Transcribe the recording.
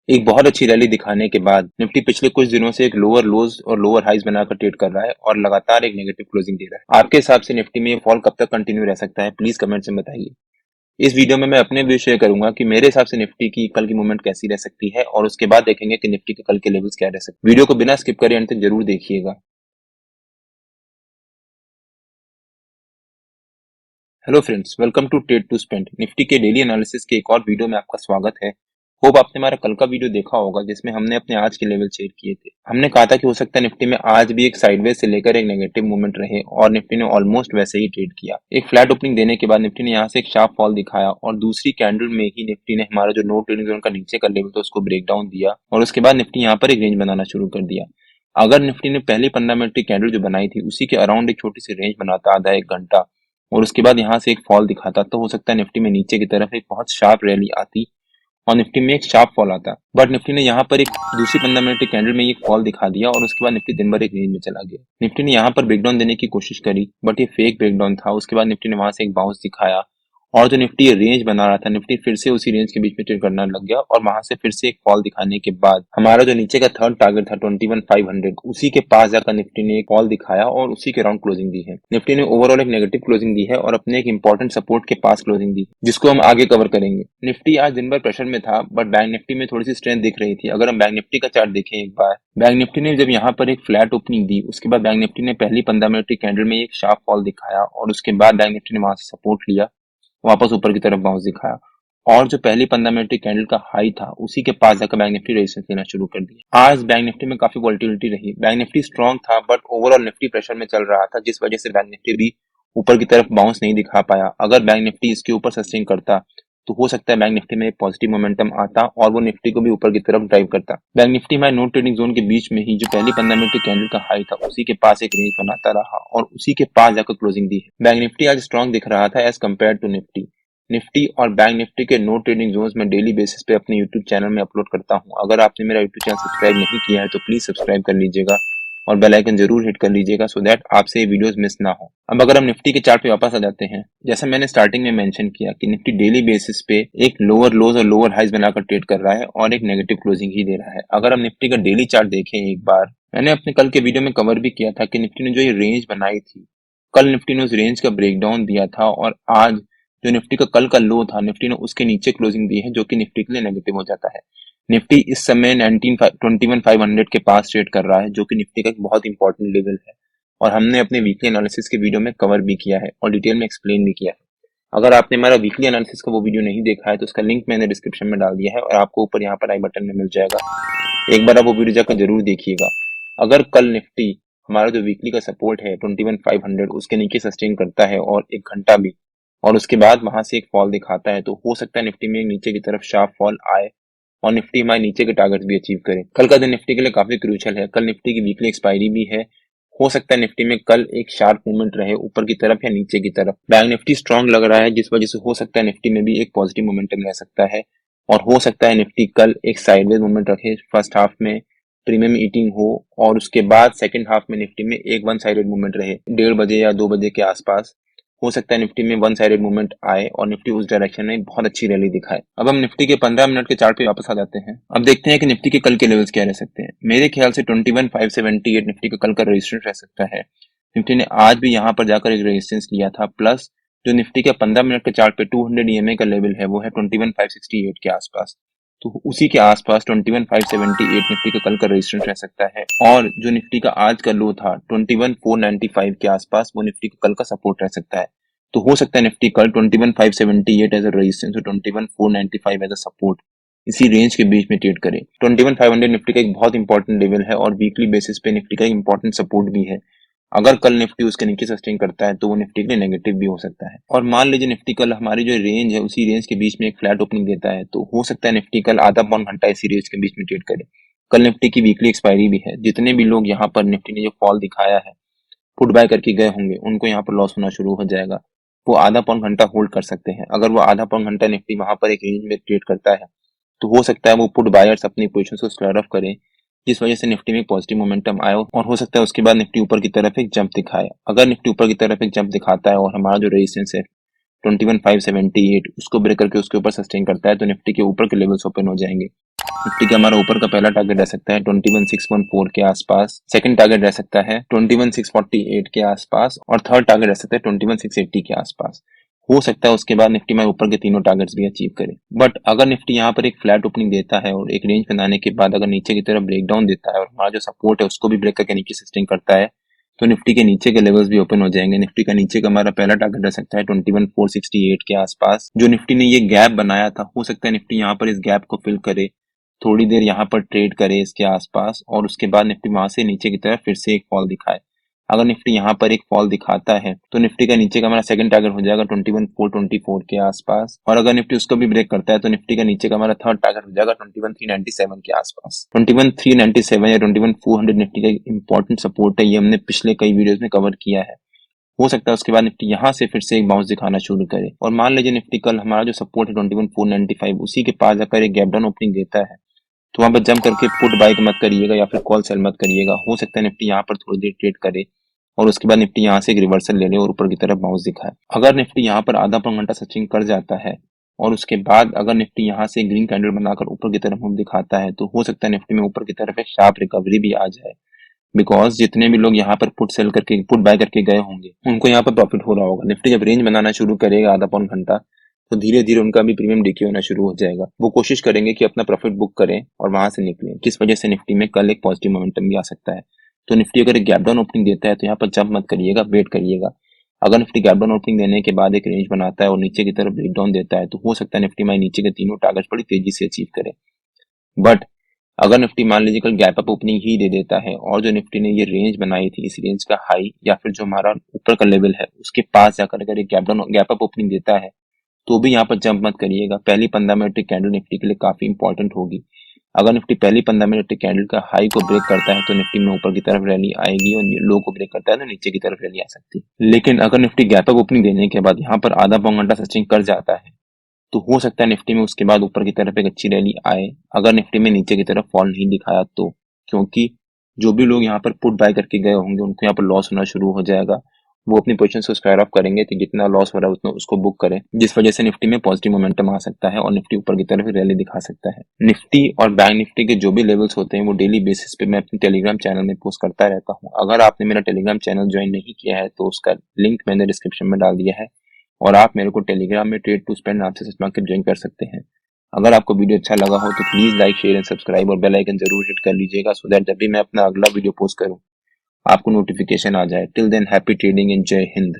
एक बहुत अच्छी रैली दिखाने के बाद निफ्टी पिछले कुछ दिनों से एक लोअर लोज और लोअर हाइज बनाकर ट्रेड कर रहा है और लगातार एक नेगेटिव क्लोजिंग दे रहा है। आपके हिसाब से निफ्टी में ये फॉल कब तक कंटिन्यू रह सकता है? प्लीज कमेंट में बताइए। इस वीडियो में मैं अपने व्यू शेयर करूंगा कि मेरे हिसाब से निफ्टी की कल की मूवमेंट कैसी रह सकती है और उसके बाद देखेंगे कि निफ्टी के कल के लेवल्स क्या रह सकते हैं। वीडियो को बिना स्किप करे अंत तक जरूर देखिएगा। Hello friends, welcome to trade to spend. Nifty के डेली एनालिसिस के एक और वीडियो में आपका स्वागत है। होप आपने हमारा कल का वीडियो देखा होगा जिसमें हमने अपने आज के लेवल शेयर किए थे। हमने कहा था कि हो सकता है निफ्टी में आज भी एक साइडवेज से लेकर एक नेगेटिव मूवमेंट रहे और निफ्टी ने ऑलमोस्ट वैसे ही ट्रेड किया। एक फ्लैट ओपनिंग देने के बाद निफ्टी ने यहाँ से एक शार्प फॉल दिखाया और दूसरी कैंडल में ही निफ्टी ने हमारा जो नो ट्रेडिंग जोन का नीचे का लेवल था उसको ब्रेक डाउन दिया और उसके बाद निफ्टी यहाँ पर एक रेंज बनाना शुरू कर दिया। अगर निफ्टी ने पहली 15 मिनट की कैंडल जो बनाई थी उसी के अराउंड एक छोटी सी रेंज बनाता आधा एक घंटा और उसके बाद यहाँ से एक फॉल दिखाता तो हो सकता है निफ्टी में नीचे की तरफ एक बहुत शार्प रैली आती और निफ्टी में एक शार्प फॉल आता। बट निफ्टी ने यहाँ पर एक दूसरी 15 मिनट की कैंडल में एक फॉल दिखा दिया और उसके बाद निफ्टी दिन भर एक रेंज में चला गया। निफ्टी ने यहाँ पर ब्रेकडाउन देने की कोशिश करी बट ये फेक ब्रेकडाउन था। उसके बाद निफ्टी ने वहां से एक बाउंस दिखाया और जो निफ्टी रेंज बना रहा था निफ्टी फिर से उसी रेंज के बीच में ट्रेड करना लग गया और वहां से फिर से एक फॉल दिखाने के बाद हमारा जो नीचे का थर्ड टारगेट था 21,500 उसी के पास जाकर निफ्टी ने एक फॉल दिखाया और उसी के राउंड क्लोजिंग दी है। निफ्टी ने ओवरऑल एक नेगेटिव क्लोजिंग दी है और अपने एक इंपॉर्टेंट सपोर्ट के पास क्लोजिंग दी जिसको हम आगे कवर करेंगे। निफ्टी आज दिन भर प्रेशर में था बट बैंक निफ्टी में थोड़ी सी स्ट्रेंथ दिख रही थी। अगर हम बैंक निफ्टी का चार्ट देखें एक बार, बैंक निफ्टी ने जब यहाँ पर एक फ्लैट ओपनिंग दी उसके बाद बैंक निफ्टी ने पहली 15 मिनट की कैंडल में एक शार्प फॉल दिखाया और उसके बाद बैंक निफ्टी ने वहां से सपोर्ट लिया, वापस ऊपर की तरफ बाउंस दिखाया और जो पहली 15 मिनट की कैंडल का हाई था उसी के पास जाकर बैंक निफ्टी रेजिस्टेंस लेना शुरू कर दिया। आज बैंक निफ्टी में काफी वोलेटिलिटी रही। बैंक निफ्टी स्ट्रांग था बट ओवरऑल निफ्टी प्रेशर में चल रहा था जिस वजह से बैंक निफ्टी भी ऊपर की तरफ बाउंस नहीं दिखा पाया। अगर बैंक निफ्टी इसके ऊपर सस्टेन करता तो हो सकता है बैंक निफ्टी में एक पॉजिटिव मोमेंटम आता और वो निफ्टी को भी ऊपर की तरफ ड्राइव करता। बैंक निफ्टी हमारे नो ट्रेडिंग जोन के बीच में ही जो पहली 15 मिनट की कैंडल का हाई था उसी के पास एक रेंज बनाता रहा और उसी के पास जाकर क्लोजिंग दी है। बैंक निफ्टी आज स्ट्रांग दिख रहा था as compare to Nifty. Nifty और बैंक निफ्टी के नो ट्रेडिंग जोन्स में डेली बेसिस पे अपने यूट्यूब चैनल में अपलोड करता हूँ। अगर आपने मेरा यूट्यूब चैनल सब्सक्राइब नहीं किया है तो प्लीज सब्सक्राइब कर लीजिएगा और बेल आइकन जरूर हिट कर लीजिएगा सो दैट आपसे ये वीडियोस मिस ना हो। अब अगर हम निफ्टी के चार्ट पे वापस आ जाते हैं, जैसा मैंने स्टार्टिंग में मेंशन किया कि निफ्टी डेली बेसिस पे एक लोअर लोज और लोअर हाइज बनाकर ट्रेड कर रहा है और एक नेगेटिव क्लोजिंग ही दे रहा है। अगर हम निफ्टी का डेली चार्ट देखें एक बार, मैंने अपने कल के वीडियो में कवर भी किया था कि निफ्टी ने जो ये रेंज बनाई थी, कल निफ्टी ने उस रेंज का ब्रेकडाउन दिया था और आज जो निफ्टी का कल का लो था निफ्टी ने उसके नीचे क्लोजिंग दी है जो कि निफ्टी के लिए नेगेटिव हो जाता है। निफ्टी इस समय 21,500 के पास ट्रेड कर रहा है जो कि निफ्टी का एक बहुत इंपॉर्टेंट लेवल है और हमने अपने वीकली एनालिसिस के वीडियो में कवर भी किया है और डिटेल में एक्सप्लेन भी किया है। अगर आपने हमारा वीकली एनालिसिस का वो वीडियो नहीं देखा है तो उसका लिंक मैंने डिस्क्रिप्शन में डाल दिया है और आपको ऊपर यहाँ पर आई बटन में मिल जाएगा। एक बार आप वो वीडियो जाकर जरूर देखिएगा। अगर कल निफ्टी हमारा जो वीकली का सपोर्ट है 21,500 उसके नीचे सस्टेन करता है और एक घंटा भी और उसके बाद वहां से एक फॉल दिखाता है तो हो सकता है निफ्टी में नीचे की तरफ शार्प फॉल आए और निफ्टी हमारे नीचे के टारगेट्स भी अचीव करे। कल का दिन निफ्टी के लिए काफी क्रूशियल है। कल निफ्टी की वीकली एक्सपायरी भी है। हो सकता है निफ्टी में कल एक शार्प मूवमेंट रहे ऊपर की तरफ या नीचे की तरफ। बैंक निफ्टी स्ट्रांग लग रहा है जिस वजह से हो सकता है निफ्टी में भी एक पॉजिटिव मोमेंटम रह सकता है और हो सकता है निफ्टी कल एक साइडवेज मूवमेंट रखे, फर्स्ट हाफ में प्रीमियम ईटिंग हो और उसके बाद सेकंड हाफ में निफ्टी में एक वन साइडेड मूवमेंट रहे 1:30 या 2 बजे के आसपास। हो सकता है निफ्टी में वन साइडेड मूवमेंट आए और निफ्टी उस डायरेक्शन में बहुत अच्छी रैली दिखाए। अब हम निफ्टी के 15 मिनट के चार्ट पे वापस आ जाते हैं। अब देखते हैं कि निफ्टी के कल के लेवल्स क्या रह सकते हैं। मेरे ख्याल से 21,578 निफ्टी का कल का रेजिस्टेंस रह सकता है। निफ्टी ने आज भी यहाँ पर जाकर एक रेजिस्टेंस लिया था प्लस जो निफ्टी का 15 मिनट के चार्ट पे 200 ईएमए का लेवल है वो है 21,568 के आसपास। तो उसी के आसपास 21,578 निफ्टी का कल का रेजिस्टेंस रह सकता है और जो निफ्टी का आज का लो था 21,495 के आसपास वो निफ्टी का कल का सपोर्ट रह सकता है। तो हो सकता है निफ्टी कल 21,578 एज अ रेजिस्टेंस और 21,495 एज अ सपोर्ट इसी रेंज के बीच में ट्रेड करे। 21,500 निफ्टी का एक बहुत इंपॉर्टेंट लेवल है और वीकली बेसिस पे निफ्टी का एक इंपॉर्टेंट सपोर्ट भी है। अगर कल निफ्टी उसके नीचे सस्टेन करता है तो वो निफ्टी के लिए नेगेटिव भी हो सकता है। और मान लीजिए निफ्टी कल हमारी जो रेंज है उसी रेंज के बीच में एक फ्लैट ओपनिंग देता है तो हो सकता है निफ्टी कल आधा पौन घंटा इसी रेंज के बीच में ट्रेड करे। कल निफ्टी की वीकली एक्सपायरी भी है। जितने भी लोग यहाँ पर निफ्टी ने जो फॉल दिखाया है पुट बाय करके गए होंगे उनको यहाँ पर लॉस होना शुरू हो जाएगा। वो आधा पौन घंटा होल्ड कर सकते हैं। अगर वो आधा पौन घंटा निफ्टी वहां पर एक रेंज में ट्रेड करता है तो हो सकता है वो पुट बायर्स अपनी पोजीशन को स्क्वायर ऑफ करें जिस वजह से निफ्टी में पॉजिटिव मोमेंटम आया और हो सकता है उसके बाद निफ्टी ऊपर की तरफ एक जंप दिखाए। अगर निफ्टी ऊपर की तरफ एक जंप दिखाता है और हमारा जो रेजिस्टेंस है 21,578 उसको ब्रेक करके उसके ऊपर सस्टेन करता है तो निफ्टी के ऊपर के लेवल्स ओपन हो जाएंगे। निफ्टी का हमारा ऊपर का पहला टारगेट रह सकता है 21,614 के आसपास, सेकंड टारगेट रह सकता है 21,648 के आसपास और थर्ड टारगेट रह सकता है 21,680 के आसपास। हो सकता है उसके बाद निफ्टी में ऊपर के तीनों टारगेट्स भी अचीव करे। बट अगर निफ्टी यहाँ पर एक फ्लैट ओपनिंग देता है और एक रेंज बनाने के बाद अगर नीचे की तरफ ब्रेकडाउन देता है और हमारा जो सपोर्ट है उसको भी ब्रेक करके नीचे सस्टेन करता है तो निफ्टी के नीचे के लेवल्स भी ओपन हो जाएंगे। निफ्टी का नीचे का हमारा पहला टारगेट रह सकता है 21,468 के आसपास। जो निफ्टी ने ये गैप बनाया था, हो सकता है निफ्टी यहाँ पर इस गैप को फिल करे, थोड़ी देर यहाँ पर ट्रेड करे इसके आसपास और उसके बाद निफ्टी वहां से नीचे की तरफ फिर से एक फॉल दिखाए। अगर निफ्टी यहाँ पर एक फॉल दिखाता है तो निफ्टी का नीचे का हमारा सेकंड टारगेट हो जाएगा 21,424 के आसपास और अगर निफ्टी उसको भी ब्रेक करता है तो निफ्टी का नीचे का हमारा थर्ड टारगेट हो जाएगा 21,397 के आसपास। 21,397 या 21,400 निफ्टी का इंपॉर्टेंट सपोर्ट है, ये हमने पिछले कई वीडियोस में कवर किया है। हो सकता है उसके बाद निफ्टी यहाँ से फिर से एक बाउंस दिखाना शुरू करे और मान लीजिए निफ्टी कल हमारा जो सपोर्ट है 21,495 उसी के पास जाकर एक गैप डाउन ओपनिंग देता है तो वहां पर जंप करके पुट बाय मत करिएगा या फिर कॉल सेल मत करिएगा। हो सकता है निफ्टी यहाँ पर थोड़ी देर ट्रेड करे और उसके बाद निफ्टी यहाँ से एक रिवर्सल ले ले और ऊपर की तरफ बाउंस दिखाए। अगर निफ्टी यहाँ पर आधा पौन घंटा सचिंग कर जाता है और उसके बाद अगर निफ्टी यहाँ से ग्रीन कैंडल बनाकर ऊपर की तरफ मूव दिखाता है तो हो सकता है निफ्टी में ऊपर की तरफ एक शार्प रिकवरी भी आ जाए। बिकॉज जितने भी लोग यहाँ पर पुट सेल करके पुट बाय करके गए होंगे उनको यहाँ पर प्रॉफिट हो रहा होगा। निफ्टी जब रेंज बनाना शुरू करेगा आधा पौन घंटा तो धीरे धीरे उनका भी प्रीमियम डीके होना शुरू हो जाएगा। वो कोशिश करेंगे कि अपना प्रॉफिट बुक करें और वहां से निकलें, जिस वजह से निफ्टी में कल एक पॉजिटिव मोमेंटम भी आ सकता है। तो निफ्टी अगर एक गैप डाउन ओपनिंग देता है तो यहाँ पर जंप मत करिएगा, वेट करिएगा। अगर निफ्टी गैप डाउन ओपनिंग देने के बाद एक रेंज बनाता है और नीचे की तरफ ब्रेक डाउन देता है तो हो सकता है निफ्टी में नीचे के तीनों टारगेट बड़ी तेजी से अचीव करे। बट अगर निफ्टी मान लीजिए कल गैप अप ओपनिंग ही दे देता है और जो निफ्टी ने ये रेंज बनाई थी इस रेंज का हाई या फिर जो हमारा ऊपर का लेवल है उसके पास जाकर अगर एक गैप अप ओपनिंग देता है तो भी यहाँ पर जंप मत करिएगा। पहली 15 मिनट की कैंडल निफ्टी के लिए काफी इंपॉर्टेंट होगी। अगर निफ्टी पहली 15 मिनट की कैंडल का हाई को ब्रेक करता है तो निफ्टी में ऊपर की तरफ रैली आएगी और लो को ब्रेक करता है तो नीचे की तरफ रैली आ सकती है। लेकिन अगर निफ्टी गैप अप ओपनिंग देने के बाद यहाँ पर आधा पौन घंटा सचिंग कर जाता है तो हो सकता है निफ्टी में उसके बाद ऊपर की तरफ एक अच्छी रैली आए अगर निफ्टी में नीचे की तरफ फॉल नहीं दिखाया तो, क्योंकि जो भी लोग यहाँ पर पुट बाय करके गए होंगे उनको यहाँ पर लॉस होना शुरू हो जाएगा। वो अपनी पोजीशन को स्क्वायर ऑफ करेंगे तो जितना लॉस हो रहा है उतना उसको बुक करें, जिस वजह से निफ्टी में पॉजिटिव मोमेंटम आ सकता है और निफ्टी ऊपर की तरफ रैली दिखा सकता है। निफ्टी और बैंक निफ्टी के जो भी लेवल्स होते हैं वो डेली बेसिस पे मैं अपने टेलीग्राम चैनल में पोस्ट करता रहता हूँ। अगर आपने मेरा टेलीग्राम चैनल ज्वाइन नहीं किया है तो उसका लिंक मैंने डिस्क्रिप्शन में डाल दिया है और आप मेरे को टेलीग्राम में ट्रेड टू स्पेंड नाम से सर्च मार के ज्वाइन कर सकते हैं। अगर आपको वीडियो अच्छा लगा हो तो please like share and subscribe और बेल आइकन जरूर हिट कर लीजिएगा सो दैट जब भी मैं अपना अगला वीडियो पोस्ट करूं आपको नोटिफिकेशन आ जाए। Till than happy trading and जय हिंद।